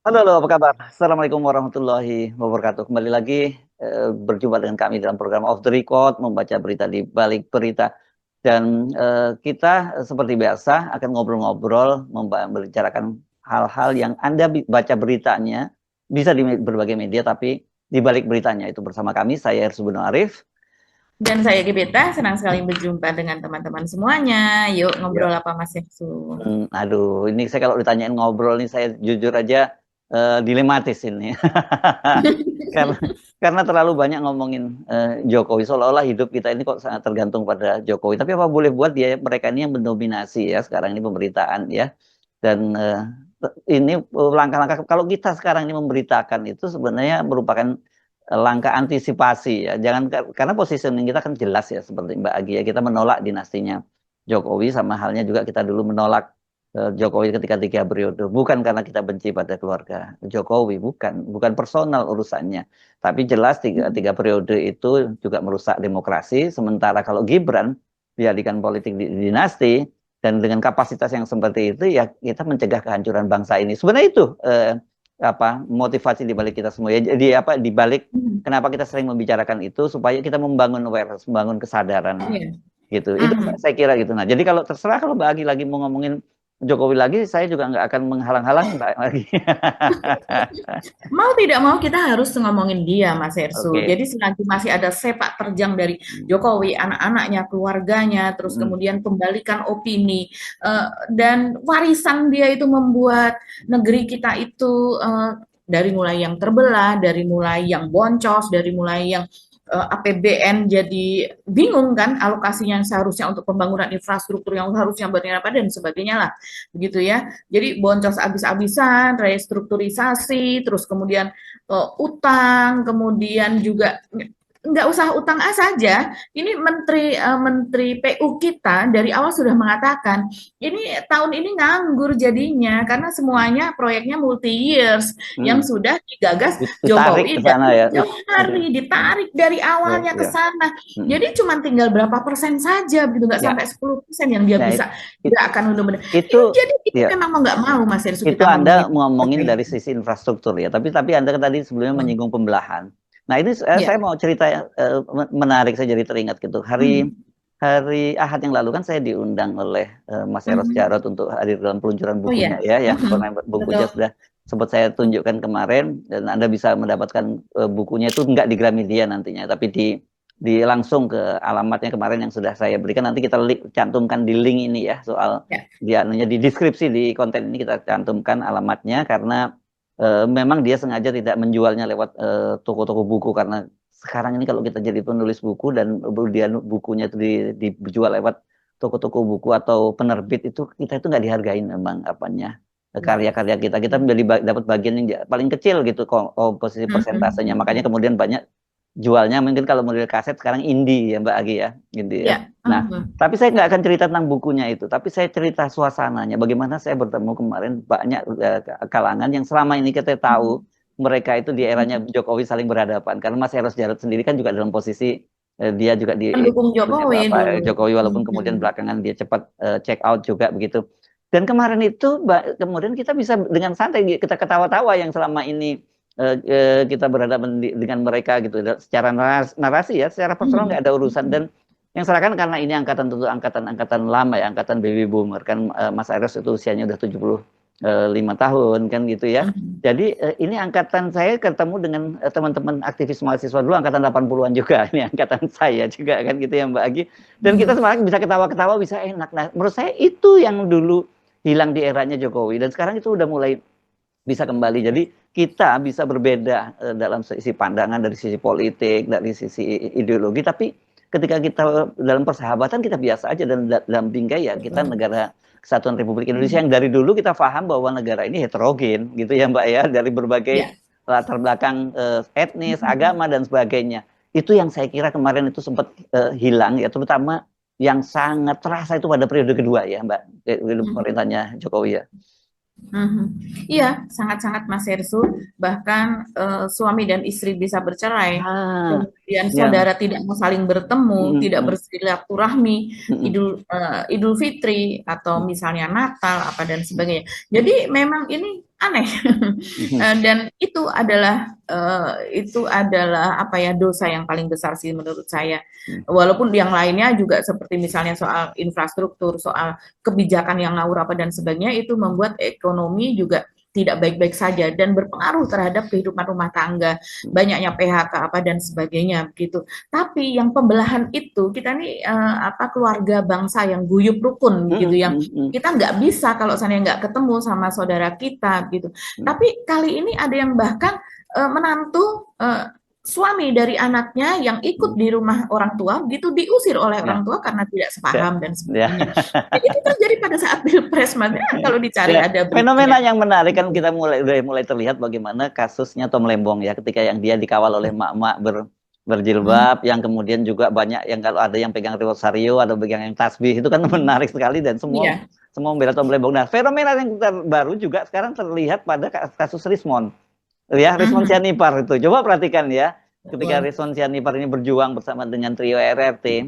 Halo, halo, apa kabar? Assalamualaikum warahmatullahi wabarakatuh. Kembali lagi berjumpa dengan kami dalam program Off the Record, membaca berita di balik berita. Dan kita seperti biasa akan ngobrol-ngobrol, membicarakan hal-hal yang Anda baca beritanya, bisa di berbagai media, tapi di balik beritanya itu bersama kami, saya Ersubun Arif. Dan saya Gebeta, senang sekali berjumpa dengan teman-teman semuanya. Yuk Ya. ngobrol apa Mas Efsu? Aduh, ini saya kalau ditanyain ngobrol nih, saya jujur aja dilematis ini. karena karena terlalu banyak ngomongin Jokowi, seolah-olah hidup kita ini kok sangat tergantung pada Jokowi. Tapi apa boleh buat, dia mereka ini yang mendominasi ya sekarang ini pemberitaan ya. Dan ini langkah-langkah kalau kita sekarang ini memberitakan itu sebenarnya merupakan langkah antisipasi ya. Jangan karena positioning kita kan jelas ya, seperti Mbak Agi ya, kita menolak dinastinya Jokowi, sama halnya juga kita dulu menolak Jokowi ketika 3 periode, bukan karena kita benci pada keluarga Jokowi, bukan personal urusannya, tapi jelas tiga periode itu juga merusak demokrasi. Sementara kalau Gibran dijadikan politik dinasti dan dengan kapasitas yang seperti itu, ya kita mencegah kehancuran bangsa ini. Sebenarnya itu apa motivasi di balik kita semua ya. Jadi apa di balik Hmm. kenapa kita sering membicarakan itu, supaya kita membangun awareness, membangun kesadaran Iya. gitu. Itu Mhm. saya kira gitu. Nah, jadi kalau terserah, kalau Mbak Agi lagi mau ngomongin Jokowi lagi, saya juga nggak akan menghalang-halangi Mbak Agi. Mau tidak mau kita harus ngomongin dia, Mas Ersu. Oke. Jadi selagi masih ada sepak terjang dari Jokowi, anak-anaknya, keluarganya, terus Mm, kemudian pembalikan opini, dan warisan dia itu membuat negeri kita itu dari mulai yang terbelah, dari mulai yang boncos, dari mulai yang APBN jadi bingung kan alokasinya yang seharusnya untuk pembangunan infrastruktur yang harusnya buat apa dan sebagainya lah begitu ya. Jadi boncos abis-abisan, restrukturisasi, terus kemudian utang, kemudian juga nggak usah utang A saja. Ini Menteri PU kita dari awal sudah mengatakan ini tahun ini nganggur jadinya karena semuanya proyeknya multi years yang mm. sudah digagas Ditarik ke Jokowi dan sana ya. Jokowi ditarik dari Ya, awalnya ke ya. sana. Mm. Jadi cuma tinggal berapa persen saja begitu, nggak Ya, sampai 10% yang dia ya bisa it- gerakan benar-benar. itu Jadi ini ya. memang mau nggak mau Mas Hersu Itu kita Anda ngomongin ngomongin terkait dari itu. sisi infrastruktur ya, tapi Anda kan tadi sebelumnya menyinggung pembelahan. Nah, ini saya Ya. mau cerita menarik, saya jadi teringat gitu. Hari Hmm. hari Ahad yang lalu kan saya diundang oleh Mas Eros Mhm. Jarot untuk hadir dalam peluncuran Oh bukunya ya. ya, yang Mhm. bukunya Betul. sudah sempat saya tunjukkan kemarin, dan Anda bisa mendapatkan bukunya itu nggak di Gramedia nantinya, tapi di langsung ke alamatnya kemarin yang sudah saya berikan. Nanti kita cantumkan di link ini ya, soal Ya. di anunya, di deskripsi di konten ini kita cantumkan alamatnya, karena memang dia sengaja tidak menjualnya lewat toko-toko buku, karena sekarang ini kalau kita jadi penulis buku dan kemudian bukunya itu dijual lewat toko-toko buku atau penerbit, itu kita itu nggak dihargain memang apanya karya-karya kita menjadi dapat bagian yang paling kecil gitu, komposisi persentasenya. Makanya Mhm. kemudian banyak jualnya mungkin kalau model kaset sekarang indie ya Mbak Agi ya, gitu ya. Ya. Nah, Mhm. tapi saya nggak akan cerita tentang bukunya itu, tapi saya cerita suasananya. Bagaimana saya bertemu kemarin banyak kalangan yang selama ini kita tahu Mhm. mereka itu di eranya Mhm. Jokowi saling berhadapan. Karena Mas Eros Jarot sendiri kan juga dalam posisi dia juga di Pendukung Jokowi dulu. Jokowi, walaupun kemudian Mhm. belakangan dia cepat check out juga begitu. Dan kemarin itu kemudian kita bisa dengan santai kita ketawa-tawa yang selama ini kita berhadapan dengan mereka gitu secara narasi ya, secara personal nggak Mhm. ada urusan. Dan Mhm. yang serahkan karena ini angkatan, tentu angkatan lama ya, angkatan baby boomer kan, Mas Eros itu usianya udah 75 tahun kan gitu ya. Mhm. Jadi ini angkatan saya ketemu dengan teman-teman aktivis mahasiswa dulu angkatan 80-an juga. Ini angkatan saya juga kan gitu ya Mbak Agi. Dan kita Mhm. sebenarnya bisa ketawa-ketawa, bisa enak. Nah, menurut saya itu yang dulu hilang di eranya Jokowi, dan sekarang itu udah mulai bisa kembali. Jadi kita bisa berbeda dalam sisi pandangan, dari sisi politik, dari sisi ideologi, tapi ketika kita dalam persahabatan kita biasa aja, dan dalam bingkai ya kita Betul. negara Kesatuan Republik Indonesia Mhm. yang dari dulu kita paham bahwa negara ini heterogen gitu ya Mbak ya, dari berbagai Ya. latar belakang etnis, Mhm. agama dan sebagainya. Itu yang saya kira kemarin itu sempat hilang ya, terutama yang sangat terasa itu pada periode kedua ya Mbak, Mhm. pemerintahnya Jokowi ya. Mhm. Iya, sangat-sangat Mas Hersu. Bahkan suami dan istri bisa bercerai, Ah, kemudian ya. saudara tidak mau saling bertemu, Mm, tidak mm, bersilaturahmi, mm, Idul Fitri atau mm, misalnya Natal apa dan sebagainya. Jadi memang ini aneh. Dan itu adalah apa ya, dosa yang paling besar sih menurut saya. Walaupun yang lainnya juga seperti misalnya soal infrastruktur, soal kebijakan yang ngawur apa dan sebagainya, itu membuat ekonomi juga tidak baik-baik saja dan berpengaruh terhadap kehidupan rumah tangga, banyaknya PHK apa dan sebagainya begitu. Tapi yang pembelahan itu, kita nih keluarga bangsa yang guyup rukun gitu, yang kita nggak bisa kalau saya nggak ketemu sama saudara kita gitu. Tapi kali ini ada yang bahkan menantu suami dari anaknya yang ikut di rumah orang tua gitu diusir oleh orang tua karena tidak sepaham dan sebagainya. Jadi itu terjadi pada saat pilpres, makanya kalau dicari ada fenomena yang menarik kan, kita mulai terlihat bagaimana kasusnya Tom Lembong ya, ketika yang dia dikawal oleh emak-emak berjilbab, yang kemudian juga banyak yang kalau ada yang pegang rosario, ada pegang yang tasbih, itu kan menarik sekali dan semua membela Tom Lembong. Nah, fenomena yang terbaru juga sekarang terlihat pada kasus Rismond. Ya, Rismond Sianipar itu. Coba perhatikan ya, ketika Rismond Sianipar ini berjuang bersama dengan trio RRT,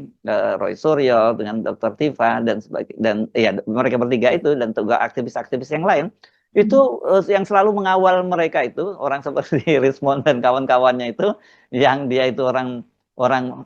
Roy Suryo, dengan Dr. Tifa dan sebagainya, dan ya mereka bertiga itu dan juga aktivis-aktivis yang lain, itu yang selalu mengawal mereka itu orang seperti Rismond dan kawan-kawannya itu, yang dia itu orang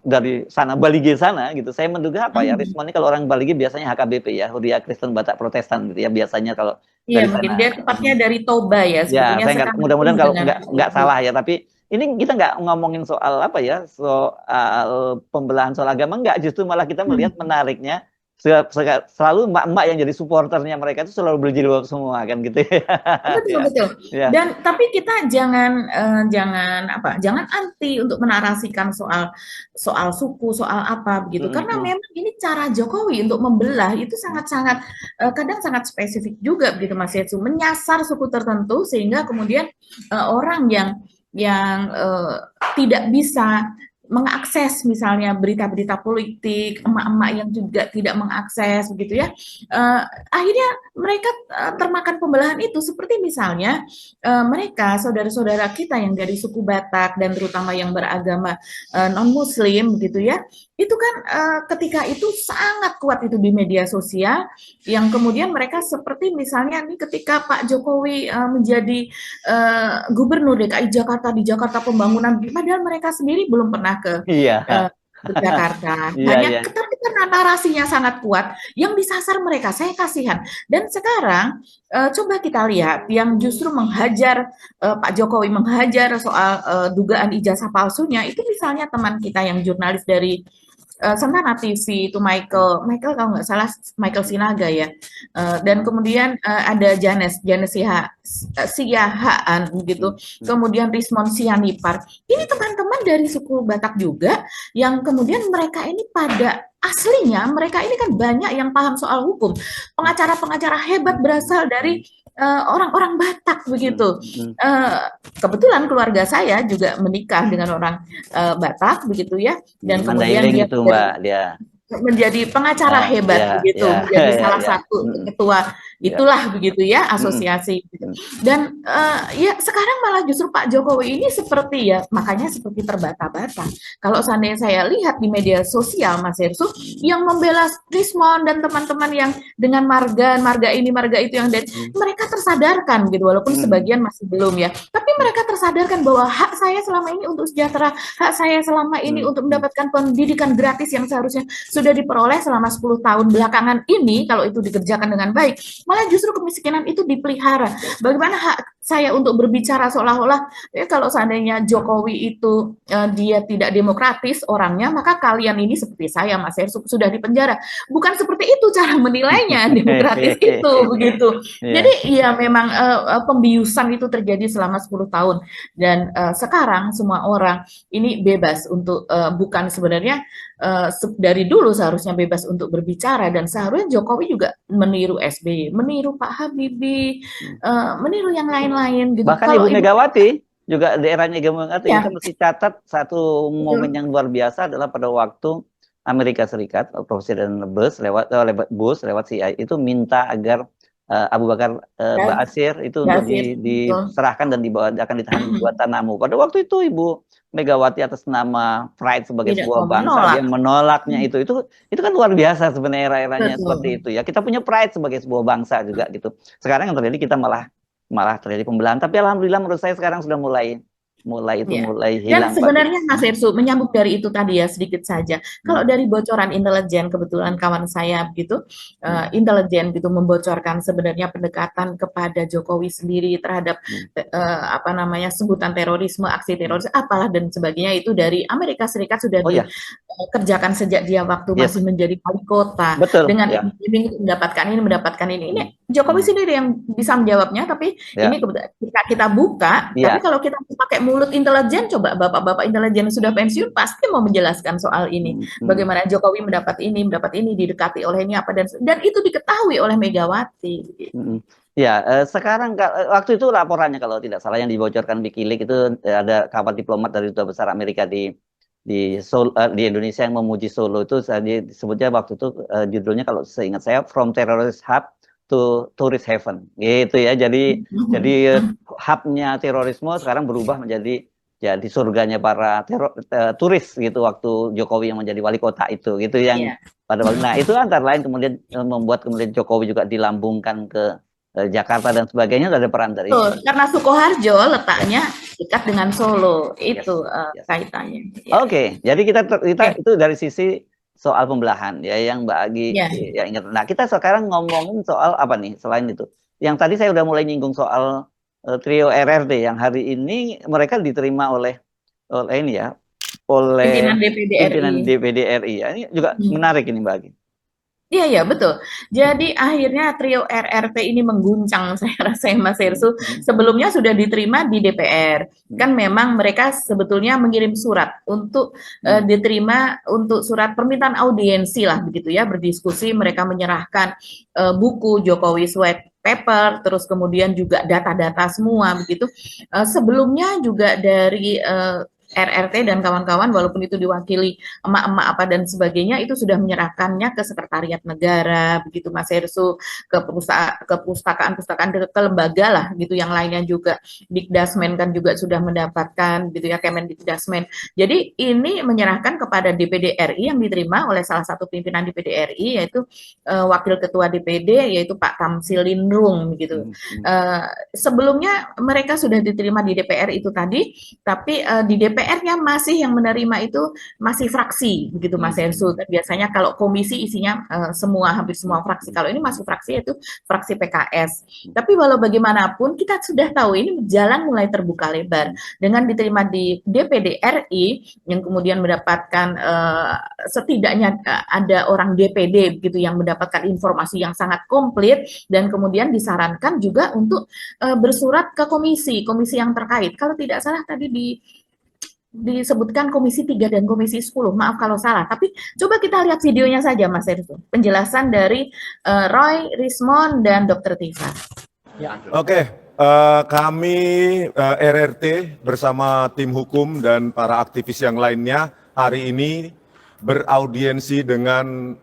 dari sana, Balige sana gitu. Saya menduga apa ya, Rismond ini kalau orang Balige biasanya HKBP ya, Huria Kristen Batak Protestan gitu ya biasanya kalau iya, mungkin dia tepatnya dari Toba ya sebetulnya. Ya, saya mudah-mudahan kalau nggak salah ya, tapi ini kita nggak ngomongin soal apa ya, soal pembelahan soal agama, nggak, justru malah kita melihat menariknya selalu emak-emak yang jadi supporternya mereka itu selalu berjilbab semua kan gitu ya. Betul. Dan tapi kita jangan anti untuk menarasikan soal suku, soal apa begitu, karena memang ini cara Jokowi untuk membelah itu sangat-sangat kadang sangat spesifik juga begitu Mas Yetsu, menyasar suku tertentu sehingga kemudian orang yang tidak bisa mengakses misalnya berita-berita politik, emak-emak yang juga tidak mengakses begitu ya, akhirnya mereka termakan pembelahan itu, seperti misalnya mereka saudara-saudara kita yang dari suku Batak dan terutama yang beragama non-muslim gitu ya, itu kan ketika itu sangat kuat itu di media sosial, yang kemudian mereka seperti misalnya nih ketika Pak Jokowi menjadi gubernur DKI Jakarta di Jakarta Pembangunan, padahal mereka sendiri belum pernah ke Jakarta. Hanya karena narasinya sangat kuat yang disasar mereka, saya kasihan. Dan sekarang coba kita lihat yang justru menghajar Pak Jokowi, menghajar soal dugaan ijazah palsunya, itu misalnya teman kita yang jurnalis dari Sentana TV itu Michael kalau nggak salah Michael Sinaga ya, dan kemudian ada Janes Siahaan gitu, kemudian Rismond Sianipar, ini teman-teman dari suku Batak juga, yang kemudian mereka ini pada aslinya mereka ini kan banyak yang paham soal hukum, pengacara-pengacara hebat berasal dari orang-orang Batak begitu. Kebetulan keluarga saya juga menikah dengan orang Batak begitu ya, dan kemudian dia menjadi pengacara hebat begitu, menjadi salah satu ketua itulah begitu ya, asosiasi gitu. Dan ya sekarang malah justru Pak Jokowi ini seperti ya, makanya seperti terbata-bata. Kalau seandainya saya lihat di media sosial Mas Hersu, yang membela Rismond dan teman-teman yang dengan marga ini marga itu, yang mereka tersadarkan gitu, walaupun sebagian masih belum ya, tapi mereka tersadarkan bahwa hak saya selama ini untuk sejahtera, hak saya selama ini untuk mendapatkan pendidikan gratis yang seharusnya sudah diperoleh selama 10 tahun belakangan ini, kalau itu dikerjakan dengan baik, malah justru kemiskinan itu dipelihara. Bagaimana hak saya untuk berbicara seolah-olah ya, kalau seandainya Jokowi itu dia tidak demokratis orangnya, maka kalian ini seperti saya Mas Hersuk sudah dipenjara. Bukan seperti itu cara menilainya demokratis itu begitu. Jadi ya memang pembiusan itu terjadi selama 10 tahun, dan sekarang semua orang ini bebas untuk bukan sebenarnya dari dulu seharusnya bebas untuk berbicara, dan seharusnya Jokowi juga meniru SBY, meniru Pak Habibie, meniru yang lain-lain gitu. Bahkan Ibu Megawati juga di eranya Ibu Megawati, kita mesti catat satu momen yang luar biasa adalah pada waktu Amerika Serikat, Presiden Bush lewat CIA itu minta agar Abu Bakar Ba'asyir itu untuk diserahkan dan akan ditahan di Guantanamo. Pada waktu itu Ibu Megawati atas nama pride sebagai sebuah bangsa yang menolaknya itu kan luar biasa sebenarnya era-eranya seperti itu ya. Kita punya pride sebagai sebuah bangsa juga gitu. Sekarang yang terjadi kita malah malah terjadi pembelahan. Tapi alhamdulillah menurut saya sekarang sudah mulai Ya. mulai Dan hilang, Pak. sebenarnya Mas Ersu, menyambung dari itu tadi ya sedikit saja. Kalau dari bocoran intelijen, kebetulan kawan saya begitu, intelijen gitu membocorkan sebenarnya pendekatan kepada Jokowi sendiri terhadap apa namanya sebutan terorisme, aksi teroris, apalah dan sebagainya itu dari Amerika Serikat sudah Oh ya, dikerjakan sejak dia waktu yes, masih menjadi wali kota betul, dengan ya. iming-iming mendapatkan ini, mendapatkan ini. Ini Jokowi sendiri yang bisa menjawabnya, tapi Ya, ini ketika kita buka, tapi ya. kalau kita pakai mulut intelijen, coba bapak-bapak intelijen yang sudah pensiun pasti mau menjelaskan soal ini. Bagaimana Jokowi mendapat ini, didekati oleh ini apa dan itu diketahui oleh Megawati. Ya, sekarang waktu itu laporannya kalau tidak salah yang dibocorkan Wikileaks itu ada kawan diplomat dari Duta Besar Amerika di Indonesia yang memuji Solo itu disebutnya waktu itu judulnya kalau seingat saya From Terrorist Hub to Tourist Heaven gitu ya. Jadi hubnya terorisme sekarang berubah menjadi surganya para turis gitu waktu Jokowi yang menjadi wali kota itu gitu yang pada waktu. Nah, itu antara lain kemudian membuat kemudian Jokowi juga dilambungkan ke Jakarta dan sebagainya, ada peran dari itu. Karena Sukoharjo letaknya dekat dengan Solo, itu kaitannya. Oke, jadi kita itu dari sisi soal pembelahan ya yang Mbak Agi ya ingat. Nah, kita sekarang ngomongin soal apa nih selain itu. Yang tadi saya udah mulai nyinggung soal trio RRT yang hari ini mereka diterima oleh ini ya, oleh pimpinan DPD RI. Ya, ini juga menarik ini Mbak Agi. Iya, betul. Jadi akhirnya trio RRT ini mengguncang saya rasa Mas Ersu. Sebelumnya sudah diterima di DPR. Kan memang mereka sebetulnya mengirim surat untuk diterima untuk surat permintaan audiensi lah begitu ya, berdiskusi, mereka menyerahkan buku Jokowi White Paper, terus kemudian juga data-data semua begitu. Sebelumnya juga dari RRT dan kawan-kawan walaupun itu diwakili emak-emak apa dan sebagainya itu sudah menyerahkannya ke Sekretariat Negara begitu Mas Ersu, ke pustakaan ke lembaga lah gitu yang lainnya juga. Dikdasmen kan juga sudah mendapatkan gitu ya, Kemendikdasmen. Jadi ini menyerahkan kepada DPD RI yang diterima oleh salah satu pimpinan DPD RI yaitu Wakil Ketua DPD yaitu Pak Tamsil Lindrung gitu. Sebelumnya mereka sudah diterima di DPR itu tadi, tapi di DPR-nya masih yang menerima itu masih fraksi begitu Mas Ersu. Biasanya kalau komisi isinya hampir semua fraksi. Kalau ini masih fraksi yaitu fraksi PKS. Tapi walau bagaimanapun kita sudah tahu ini jalan mulai terbuka lebar dengan diterima di DPD RI yang kemudian mendapatkan setidaknya ada orang DPD begitu yang mendapatkan informasi yang sangat komplit dan kemudian disarankan juga untuk bersurat ke komisi yang terkait. Kalau tidak salah tadi disebutkan Komisi 3 dan Komisi 10, maaf kalau salah. Tapi coba kita lihat videonya saja Mas Ersu. Penjelasan dari Roy, Rismond, dan Dr. Tifa. Ya. Oke, kami RRT bersama tim hukum dan para aktivis yang lainnya hari ini beraudiensi dengan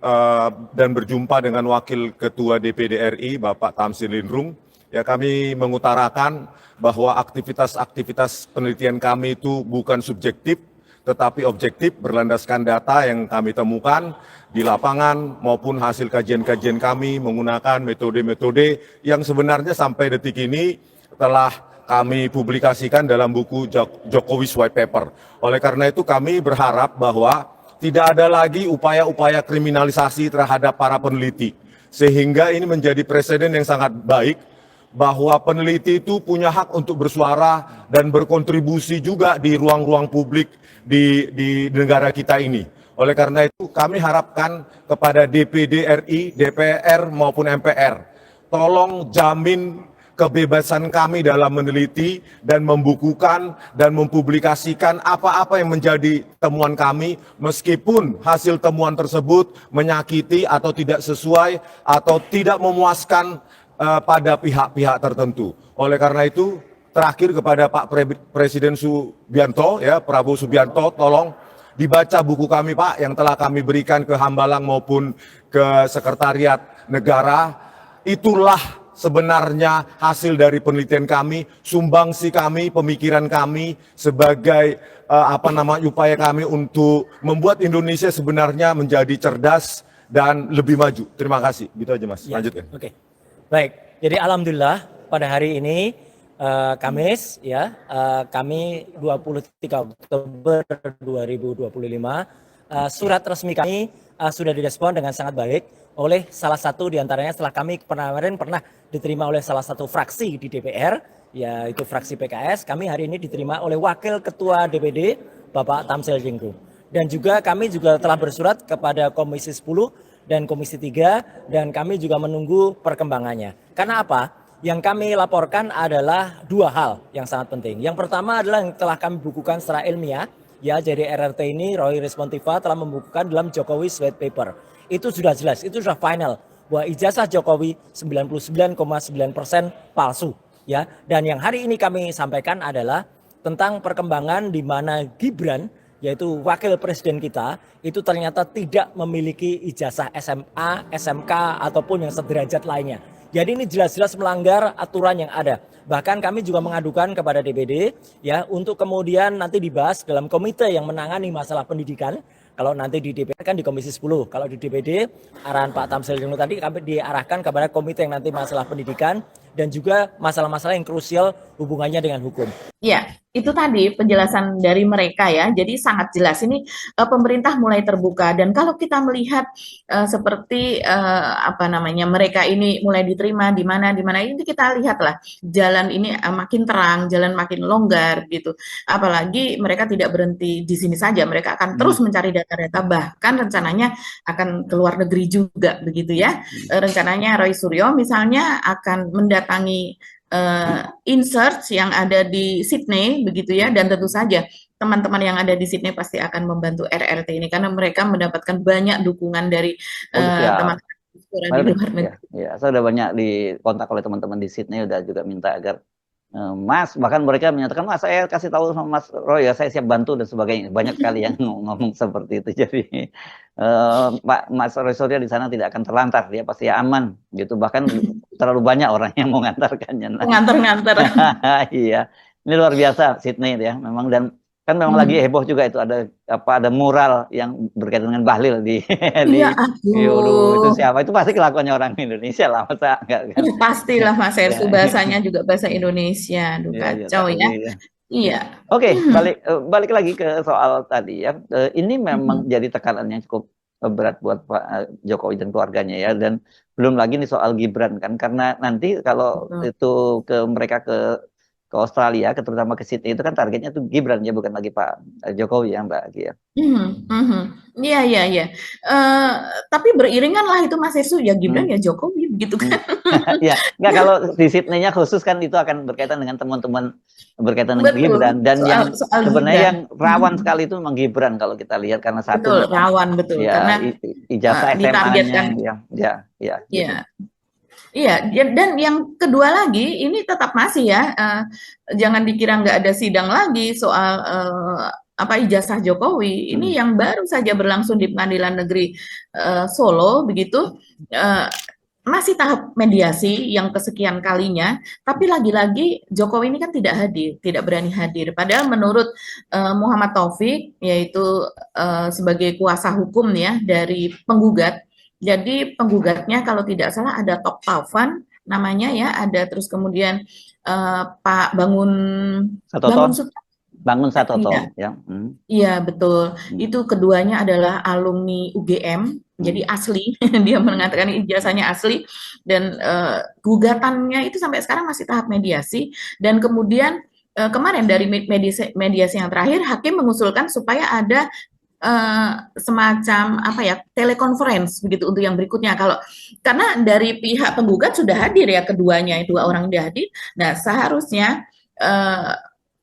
dan berjumpa dengan Wakil Ketua DPD RI Bapak Tamsil Lindrung. Ya, kami mengutarakan bahwa aktivitas penelitian kami itu bukan subjektif, tetapi objektif berlandaskan data yang kami temukan di lapangan maupun hasil kajian-kajian kami menggunakan metode-metode yang sebenarnya sampai detik ini telah kami publikasikan dalam buku Jokowi's White Paper. Oleh karena itu kami berharap bahwa tidak ada lagi upaya-upaya kriminalisasi terhadap para peneliti. Sehingga ini menjadi presiden yang sangat baik bahwa peneliti itu punya hak untuk bersuara dan berkontribusi juga di ruang-ruang publik di negara kita ini. Oleh karena itu kami harapkan kepada DPD RI, DPR maupun MPR, tolong jamin kebebasan kami dalam meneliti dan membukukan dan mempublikasikan apa-apa yang menjadi temuan kami meskipun hasil temuan tersebut menyakiti atau tidak sesuai atau tidak memuaskan pada pihak-pihak tertentu. Oleh karena itu, terakhir kepada Pak Presiden Subianto, ya Prabowo Subianto, tolong dibaca buku kami Pak yang telah kami berikan ke Hambalang maupun ke Sekretariat Negara. Itulah sebenarnya hasil dari penelitian kami, sumbangsi kami, pemikiran kami sebagai upaya kami untuk membuat Indonesia sebenarnya menjadi cerdas dan lebih maju. Terima kasih. Gitu aja Mas. Lanjutkan. Oke. Baik, jadi alhamdulillah pada hari ini Kamis ya, kami 23 Oktober 2025, surat resmi kami sudah direspon dengan sangat baik oleh salah satu diantaranya setelah kami kemarin pernah diterima oleh salah satu fraksi di DPR, yaitu fraksi PKS. Kami hari ini diterima oleh Wakil Ketua DPD Bapak Tamsil Jinggu. Dan juga kami juga telah bersurat kepada Komisi 10 dan Komisi 3 dan kami juga menunggu perkembangannya. Karena apa? Yang kami laporkan adalah dua hal yang sangat penting. Yang pertama adalah yang telah kami bukukan secara ilmiah. Ya, jadi RRT ini, Roy Respontiva telah membukukan dalam Jokowi White Paper. Itu sudah jelas, itu sudah final bahwa ijazah Jokowi 99,9% palsu. Ya, dan yang hari ini kami sampaikan adalah tentang perkembangan di mana Gibran, yaitu wakil presiden kita, itu ternyata tidak memiliki ijazah SMA, SMK ataupun yang sederajat lainnya. Jadi ini jelas-jelas melanggar aturan yang ada. Bahkan kami juga mengadukan kepada DPD ya untuk kemudian nanti dibahas dalam komite yang menangani masalah pendidikan. Kalau nanti di DPR kan di Komisi 10, kalau di DPD arahan Pak Tamsil Jinggu tadi kami diarahkan kepada komite yang nanti masalah pendidikan dan juga masalah-masalah yang krusial hubungannya dengan hukum. Ya, itu tadi penjelasan dari mereka ya. Jadi sangat jelas ini pemerintah mulai terbuka dan kalau kita melihat seperti apa namanya mereka ini mulai diterima di mana ini kita lihatlah jalan ini makin terang, jalan makin longgar gitu. Apalagi mereka tidak berhenti di sini saja, mereka akan terus mencari data-data bahkan rencananya akan ke luar negeri juga begitu ya. Rencananya Roy Suryo misalnya akan mendatangi insert yang ada di Sydney begitu ya, dan tentu saja teman-teman yang ada di Sydney pasti akan membantu RRT ini karena mereka mendapatkan banyak dukungan dari teman-teman di luar negeri. Ya, saya sudah banyak dikontak oleh teman-teman di Sydney, udah juga minta agar Mas, bahkan mereka menyatakan, Mas saya kasih tahu sama Mas Roy ya, saya siap bantu dan sebagainya. Banyak sekali yang ngomong seperti itu. Jadi Pak Mas Roy Suryo di sana tidak akan terlantar, dia pasti aman gitu. Bahkan terlalu banyak orang yang mau ngantarkannya. Ngantar-ngantar. Iya, ini luar biasa Sydney ya, memang. Dan kan memang lagi heboh juga itu, ada mural yang berkaitan dengan Bahlil di Iya, itu siapa? Itu pasti kelakuannya orang Indonesia lah, masa enggak kan? Itu pastilah Mas Ersu, bahasanya juga bahasa Indonesia. Aduh, kacau ya. Iya. Oke, balik lagi ke soal tadi ya. Ini memang jadi tekanan yang cukup berat buat Pak Jokowi dan keluarganya ya. Dan belum lagi nih soal Gibran kan, karena nanti kalau itu mereka ke Australia, terutama ke Sydney, itu kan targetnya tuh Gibran ya, bukan lagi Pak Jokowi ya Mbak Aki ya. Iya. Tapi beriringan lah itu Mas Ersu, ya Gibran ya Jokowi begitu kan. Ya, nggak, kalau di Sydney-nya khusus kan itu akan berkaitan dengan teman-teman berkaitan dengan Gibran, dan yang sebenarnya yang rawan sekali itu memang Gibran kalau kita lihat, karena satu rawan betul ya, karena ijazah SMA-nya ya. Iya, dan yang kedua lagi ini tetap masih ya, jangan dikira nggak ada sidang lagi soal ijazah Jokowi. Ini yang baru saja berlangsung di Pengadilan Negeri Solo begitu, masih tahap mediasi yang kesekian kalinya, tapi lagi-lagi Jokowi ini kan tidak berani hadir. Padahal menurut Muhammad Taufik, yaitu sebagai kuasa hukum ya dari penggugat. Jadi penggugatnya kalau tidak salah ada Tok Taufan namanya ya, ada terus kemudian Pak Bangun Satoto ya. Iya betul. Itu keduanya adalah alumni UGM, jadi asli. Dia mengatakan ijazahnya asli dan gugatannya itu sampai sekarang masih tahap mediasi, dan kemudian kemarin dari mediasi yang terakhir hakim mengusulkan supaya ada semacam telekonferensi begitu untuk yang berikutnya, karena dari pihak penggugat sudah hadir ya, keduanya dua orang dia hadir. Nah seharusnya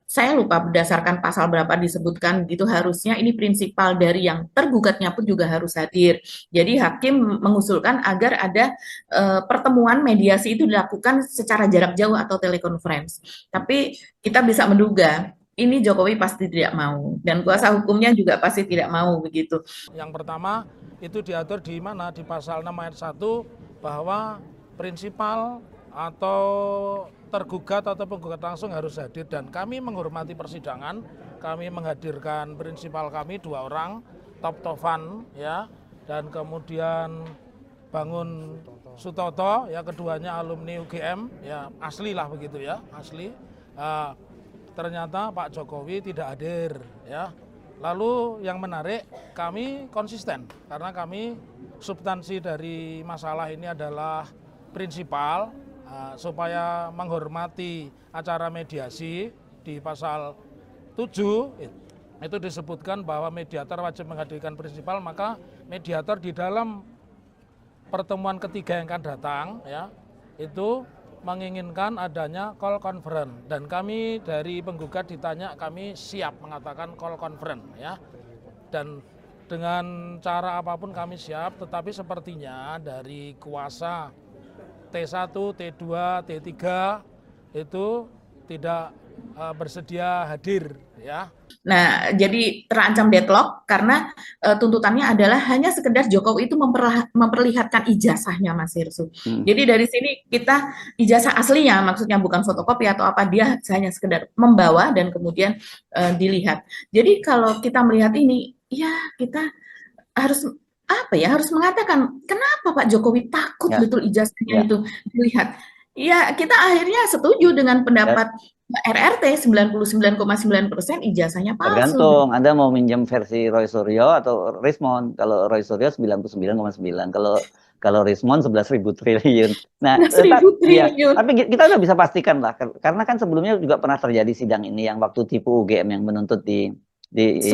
saya lupa berdasarkan pasal berapa disebutkan gitu, harusnya ini prinsipal dari yang tergugatnya pun juga harus hadir. Jadi hakim mengusulkan agar ada pertemuan mediasi itu dilakukan secara jarak jauh atau telekonferensi. Tapi kita bisa menduga ini Jokowi pasti tidak mau, dan kuasa hukumnya juga pasti tidak mau begitu. Yang pertama itu diatur di mana? Di pasal 6 ayat 1 bahwa prinsipal atau tergugat atau penggugat langsung harus hadir, dan kami menghormati persidangan, kami menghadirkan prinsipal kami 2 orang, Tok Taufan ya, dan kemudian Bangun Sutoto, ya keduanya alumni UGM, ya asli lah begitu ya, asli. Ternyata Pak Jokowi tidak hadir, ya. Lalu yang menarik, kami konsisten karena kami substansi dari masalah ini adalah prinsipal, supaya menghormati acara mediasi di pasal 7 itu disebutkan bahwa mediator wajib menghadirkan prinsipal, maka mediator di dalam pertemuan ketiga yang akan datang ya itu menginginkan adanya call conference, dan kami dari penggugat ditanya, kami siap mengatakan call conference ya, dan dengan cara apapun kami siap, tetapi sepertinya dari kuasa T1, T2, T3 itu tidak bersedia hadir ya. Nah, jadi terancam deadlock karena tuntutannya adalah hanya sekedar Jokowi itu memperlihatkan ijazahnya, Mas Hirsu. Jadi dari sini kita ijazah aslinya, maksudnya bukan fotokopi atau apa, dia hanya sekedar membawa dan kemudian dilihat. Jadi kalau kita melihat ini, ya kita harus apa ya, harus mengatakan kenapa Pak Jokowi takut betul ijazahnya itu dilihat. Ya, kita akhirnya setuju dengan pendapat RRT 99,9% ijazahnya palsu. Tergantung, Anda mau minjem versi Roy Suryo atau Rismond. Kalau Roy Suryo 99,9, kalau Rismond 11.000 triliun. Nah, 11.000 triliun. tapi kita udah bisa pastikan lah, karena kan sebelumnya juga pernah terjadi sidang ini yang waktu tipu UGM yang menuntut di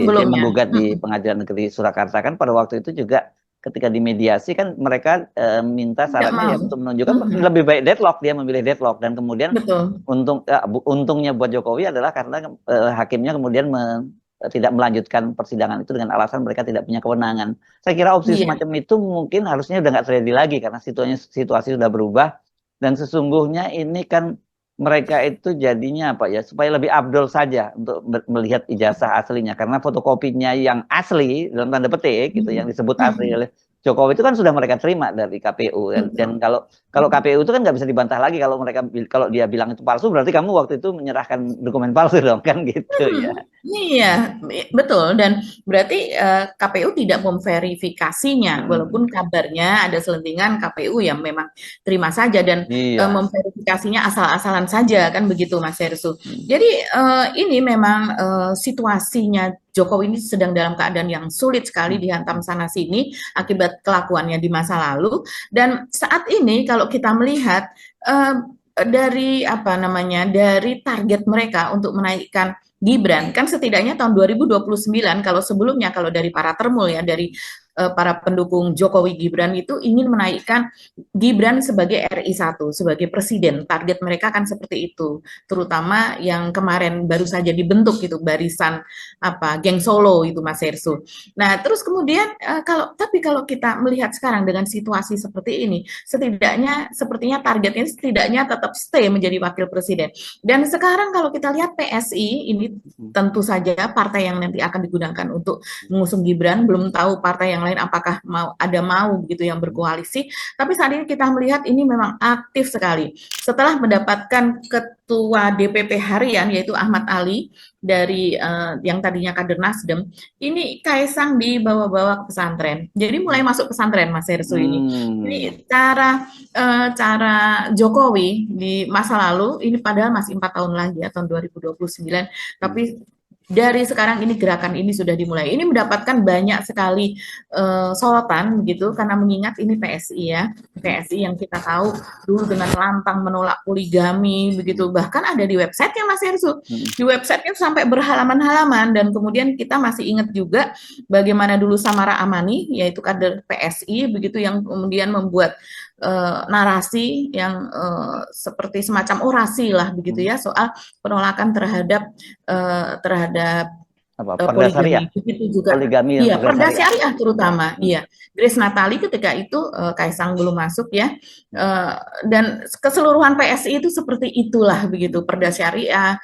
menggugat di Pengadilan Negeri Surakarta, kan pada waktu itu juga ketika dimediasi kan mereka minta syaratnya ya untuk menunjukkan lebih baik deadlock, dia memilih deadlock, dan kemudian untungnya buat Jokowi adalah karena hakimnya kemudian tidak melanjutkan persidangan itu dengan alasan mereka tidak punya kewenangan. Saya kira opsi semacam itu mungkin harusnya udah nggak terjadi lagi karena situasi sudah berubah, dan sesungguhnya ini kan mereka itu jadinya apa ya, supaya lebih abdol saja untuk melihat ijazah aslinya, karena fotokopinya yang asli dalam tanda petik gitu, yang disebut asli oleh Jokowi itu kan sudah mereka terima dari KPU, dan kalau KPU itu kan nggak bisa dibantah lagi, kalau dia bilang itu palsu berarti kamu waktu itu menyerahkan dokumen palsu dong, kan gitu ya. Iya, betul, dan berarti KPU tidak memverifikasinya, walaupun kabarnya ada selentingan KPU yang memang terima saja dan memverifikasinya asal-asalan saja, kan begitu Mas Hersu. Jadi ini memang situasinya Jokowi ini sedang dalam keadaan yang sulit sekali, dihantam sana sini akibat kelakuannya di masa lalu, dan saat ini kalau kita melihat dari dari target mereka untuk menaikkan Gibran, kan setidaknya tahun 2029, kalau sebelumnya, kalau dari para termul ya, dari para pendukung Jokowi Gibran itu ingin menaikkan Gibran sebagai RI1, sebagai presiden. Target mereka kan seperti itu, terutama yang kemarin baru saja dibentuk itu, barisan geng Solo itu, Mas Hersu. Nah, terus kemudian tapi kalau kita melihat sekarang dengan situasi seperti ini, setidaknya sepertinya targetnya setidaknya tetap stay menjadi wakil presiden. Dan sekarang kalau kita lihat PSI ini tentu saja partai yang nanti akan digunakan untuk mengusung Gibran, belum tahu partai yang lain apakah mau begitu yang berkoalisi, tapi saat ini kita melihat ini memang aktif sekali. Setelah mendapatkan ketua DPP harian yaitu Ahmad Ali dari yang tadinya kader Nasdem, ini Kaisang dibawa-bawa ke pesantren. Jadi mulai masuk pesantren, Mas Hersu ini. Ini cara Jokowi di masa lalu, ini padahal masih 4 tahun lagi ya, tahun 2029, tapi dari sekarang ini gerakan ini sudah dimulai. Ini mendapatkan banyak sekali sorotan begitu, karena mengingat ini PSI ya. PSI yang kita tahu dulu dengan lantang menolak poligami begitu. Bahkan ada di websitenya Mas Hersu. Di websitenya sampai berhalaman-halaman, dan kemudian kita masih ingat juga bagaimana dulu Samara Amani, yaitu kader PSI begitu, yang kemudian membuat narasi yang seperti semacam orasi lah begitu ya, soal penolakan terhadap Perda Syariah, poligami, iya, Perda Syariah terutama, iya. Grace Natali ketika itu Kaisang belum masuk ya, dan keseluruhan PSI itu seperti itulah begitu, Perda Syariah,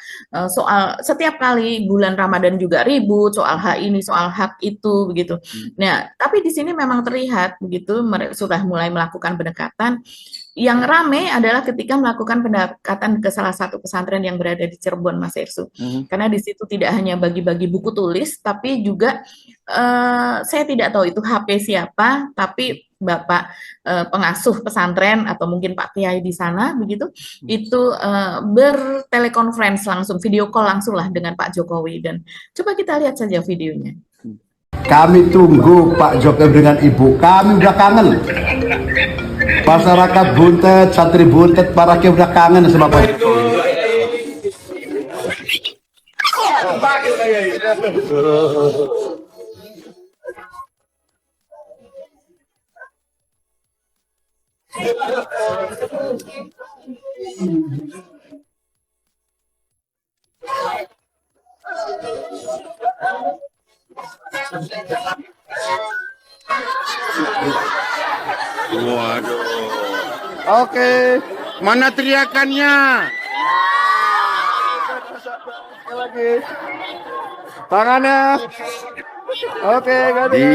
soal setiap kali bulan Ramadan juga ribut soal hak ini, soal hak itu begitu. Nah, tapi di sini memang terlihat begitu mereka sudah mulai melakukan pendekatan. Yang rame adalah ketika melakukan pendekatan ke salah satu pesantren yang berada di Cirebon, Mas Hersu. Karena di situ tidak hanya bagi-bagi buku tulis, tapi juga saya tidak tahu itu HP siapa, tapi Bapak pengasuh pesantren atau mungkin Pak Kiai di sana begitu, itu bertelekonferensi langsung, video call langsung lah dengan Pak Jokowi, dan coba kita lihat saja videonya. Kami tunggu Pak Jokowi dengan Ibu, kami udah kangen. Masyarakat Buntet, santri Buntet, para kiai udah kangen sama Pak Jokowi. Waduh. Oke, mana teriakannya? Lagi. Tangannya. Oke, Di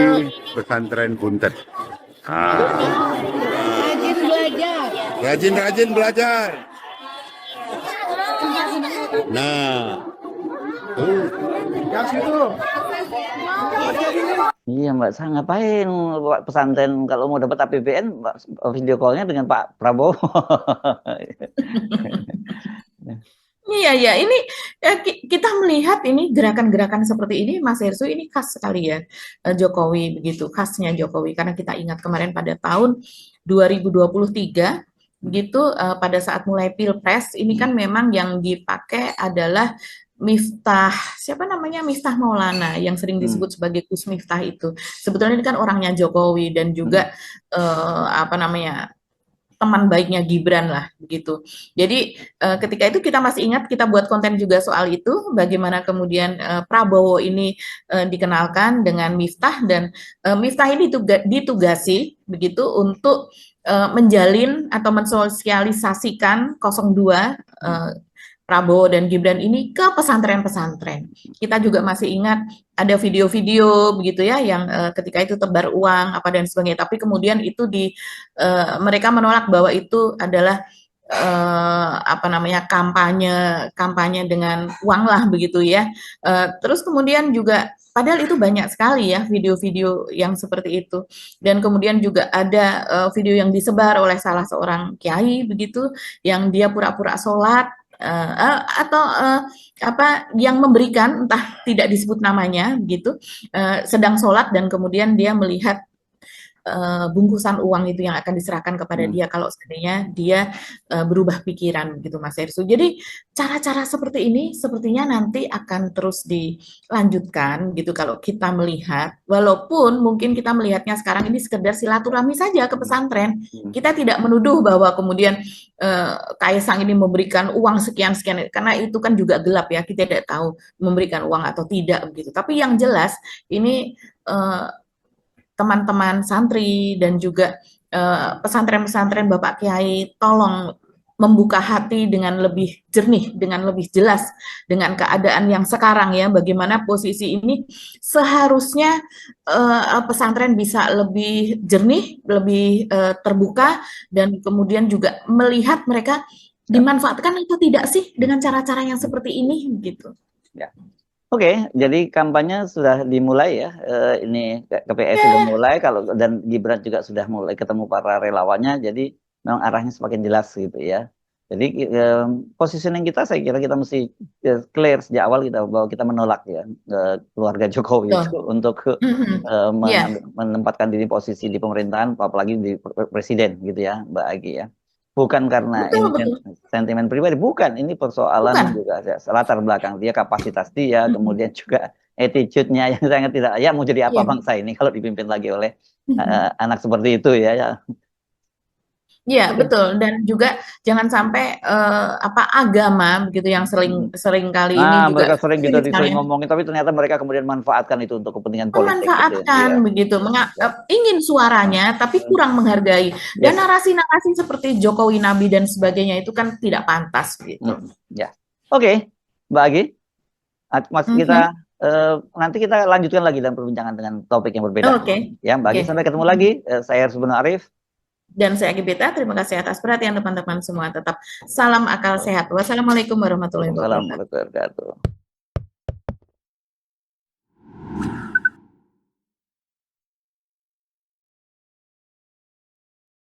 pesantren Buntet. Rajin belajar. Rajin-rajin belajar. Nah, yang situ. Iya Mbak, saya ngapain Pak pesantren kalau mau dapat APBN Mbak, video call-nya dengan Pak Prabowo. Iya, ya, ini kita melihat ini gerakan-gerakan seperti ini, Mas Hersu, ini khas sekali ya Jokowi begitu, khasnya Jokowi, karena kita ingat kemarin pada tahun 2023 begitu, pada saat mulai Pilpres ini kan memang yang dipakai adalah Miftah, siapa namanya, Miftah Maulana yang sering disebut sebagai Gus Miftah itu. Sebetulnya ini kan orangnya Jokowi dan juga apa namanya, teman baiknya Gibran lah begitu. Jadi ketika itu kita masih ingat, kita buat konten juga soal itu, bagaimana kemudian Prabowo ini dikenalkan dengan Miftah, dan Miftah ini ditugasi begitu untuk menjalin atau mensosialisasikan 02 Prabowo dan Gibran ini ke pesantren-pesantren. Kita juga masih ingat ada video-video begitu ya yang ketika itu tebar uang apa dan sebagainya, tapi kemudian itu mereka menolak bahwa itu adalah apa namanya, kampanye dengan uang lah begitu ya. Terus kemudian juga padahal itu banyak sekali ya video-video yang seperti itu, dan kemudian juga ada video yang disebar oleh salah seorang kiai begitu yang dia pura-pura sholat atau apa yang memberikan, entah tidak disebut namanya gitu, sedang sholat dan kemudian dia melihat bungkusan uang itu yang akan diserahkan kepada dia kalau seandainya dia berubah pikiran gitu, Mas Hersu. Jadi cara-cara seperti ini sepertinya nanti akan terus dilanjutkan gitu kalau kita melihat, walaupun mungkin kita melihatnya sekarang ini sekedar silaturahmi saja ke pesantren. Kita tidak menuduh bahwa kemudian Kaisang ini memberikan uang sekian-sekian, karena itu kan juga gelap ya, kita tidak tahu memberikan uang atau tidak begitu. Tapi yang jelas ini teman-teman santri dan juga pesantren-pesantren Bapak Kiai, tolong membuka hati dengan lebih jernih, dengan lebih jelas dengan keadaan yang sekarang ya, bagaimana posisi ini seharusnya pesantren bisa lebih jernih, lebih terbuka, dan kemudian juga melihat mereka dimanfaatkan atau tidak sih dengan cara-cara yang seperti ini gitu. Ya. Oke, jadi kampanye sudah dimulai ya, ini KPS sudah mulai, dan Gibran juga sudah mulai ketemu para relawannya, jadi memang arahnya semakin jelas gitu ya. Jadi positioning kita, saya kira kita mesti clear sejak awal kita bahwa kita menolak ya keluarga Jokowi itu untuk menempatkan diri posisi di pemerintahan, apalagi di presiden gitu ya, Mbak Agi ya. Bukan karena sentimen pribadi, bukan. Ini persoalan juga latar belakang dia, kapasitas dia, kemudian juga attitude-nya yang sangat tidak, ya mau jadi apa bangsa ini kalau dipimpin lagi oleh anak seperti itu ya. Iya, betul. Dan juga jangan sampai agama begitu yang sering kali ini juga mereka sering gitu sering ngomongin, tapi ternyata mereka kemudian manfaatkan itu untuk kepentingan politik. Memanfaatkan begitu, ingin suaranya tapi kurang menghargai. Dan narasi-narasi seperti Jokowi Nabi dan sebagainya itu kan tidak pantas gitu. Ya. Oke, Mbak Agi, kita nanti kita lanjutkan lagi dalam perbincangan dengan topik yang berbeda. Ya, Mbak Agi, sampai ketemu lagi. Saya Hersubun Arif. Dan saya Gibeta, terima kasih atas perhatian teman-teman semua. Tetap salam akal sehat. Wassalamualaikum warahmatullahi wabarakatuh.